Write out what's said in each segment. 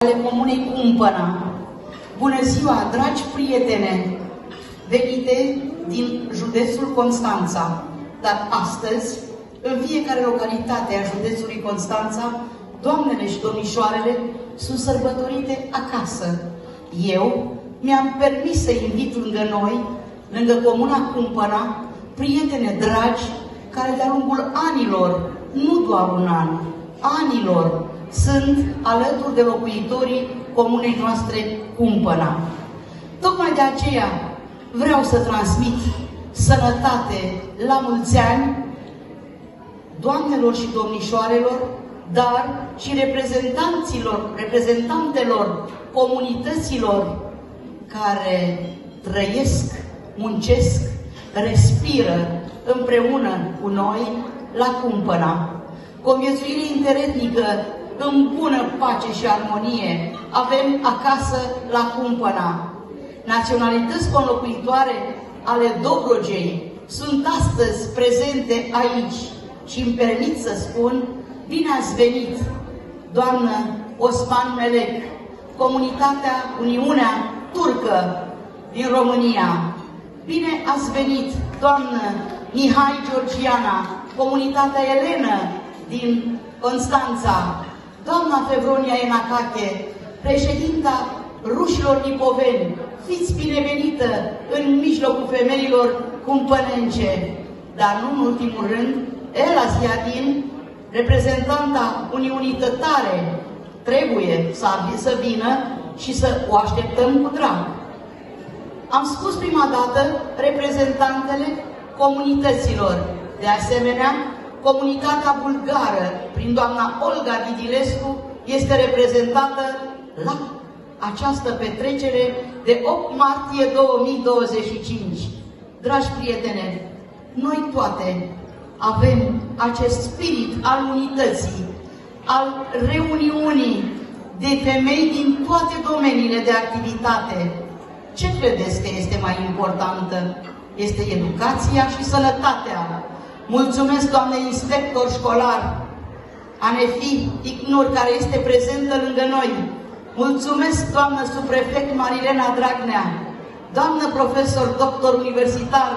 ale Comunei Cumpăna. Bună ziua, dragi prietene, venite din județul Constanța, dar astăzi, în fiecare localitate a județului Constanța, doamnele și domnișoarele sunt sărbătorite acasă. Eu mi-am permis să invit lângă noi, lângă Comuna Cumpăna, prietene dragi, care de-a lungul anilor, nu doar un an, anilor, sunt alături de locuitorii comunei noastre Cumpăna. Tocmai de aceea vreau să transmit sănătate la mulți ani doamnelor și domnișoarelor, dar și reprezentantelor comunităților care trăiesc, muncesc, respiră împreună cu noi la Cumpăna. Conviețuire interetnică în bună pace și armonie avem acasă la Cumpăna. Naționalități conlocuitoare ale Dobrogei sunt astăzi prezente aici și îmi permit să spun, bine ați venit, doamnă Osman Melek, comunitatea Uniunea Turcă din România. Bine ați venit, doamnă Mihai Georgiana, comunitatea Elenă din Constanța, doamna Fevronia Enacache, președinta rușilor lipoveni, fiți binevenită în mijlocul femeilor cumpănence, dar nu în ultimul rând, Ela Ziadin, reprezentanta Uniunii Tătare, trebuie să vină și să o așteptăm cu drag. Am spus prima dată reprezentantele comunităților. De asemenea, comunitatea bulgară, prin doamna Olga Didilescu, este reprezentată la această petrecere de 8 martie 2025. Dragi prietene, noi toate avem acest spirit al unității, al reuniunii de femei din toate domeniile de activitate. Ce credeți că este mai importantă? Este educația și sănătatea. Mulțumesc, doamne inspector școlar, Anefi Icnur, care este prezentă lângă noi. Mulțumesc, doamnă subprefect Marilena Dragnea, doamnă profesor doctor universitar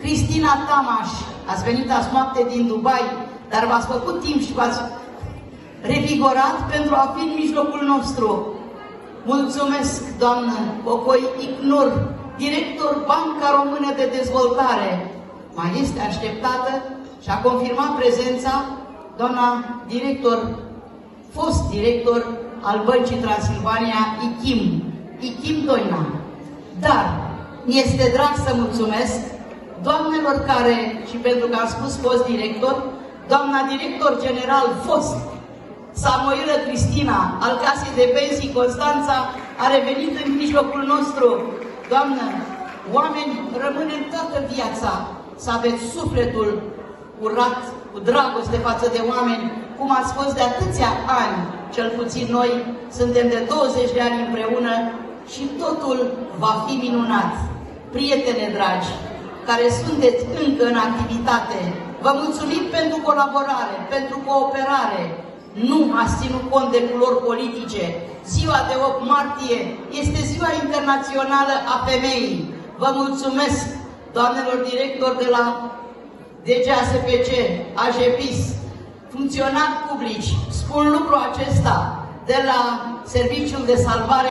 Cristina Tamaș. Ați venit azi noapte din Dubai, dar v-ați făcut timp și v-ați revigorat pentru a fi în mijlocul nostru. Mulțumesc, doamnă Cocoi Icnur, director Banca Română de Dezvoltare. Mai este așteptată și a confirmat prezența doamna director, fost director al Băncii Transilvania, Ichim Doina. Dar mi-este drag să mulțumesc doamnelor care, și pentru că am spus fost director, doamna director general fost, Samoilă Cristina, al Casei de Pensii Constanța, a revenit în mijlocul nostru. Doamnă, oameni rămânem toată viața să aveți sufletul curat, cu dragoste față de oameni, cum ați fost de atâția ani, cel puțin noi suntem de 20 de ani împreună și totul va fi minunat. Prietene dragi, care sunteți încă în activitate, vă mulțumim pentru colaborare, pentru cooperare. Nu ați ținut cont de culori politice. Ziua de 8 martie este Ziua Internațională a Femeii. Vă mulțumesc, doamnelor directori de la DGASPC, AGEPIS, funcționari publici, spun lucrul acesta, de la Serviciul de Salvare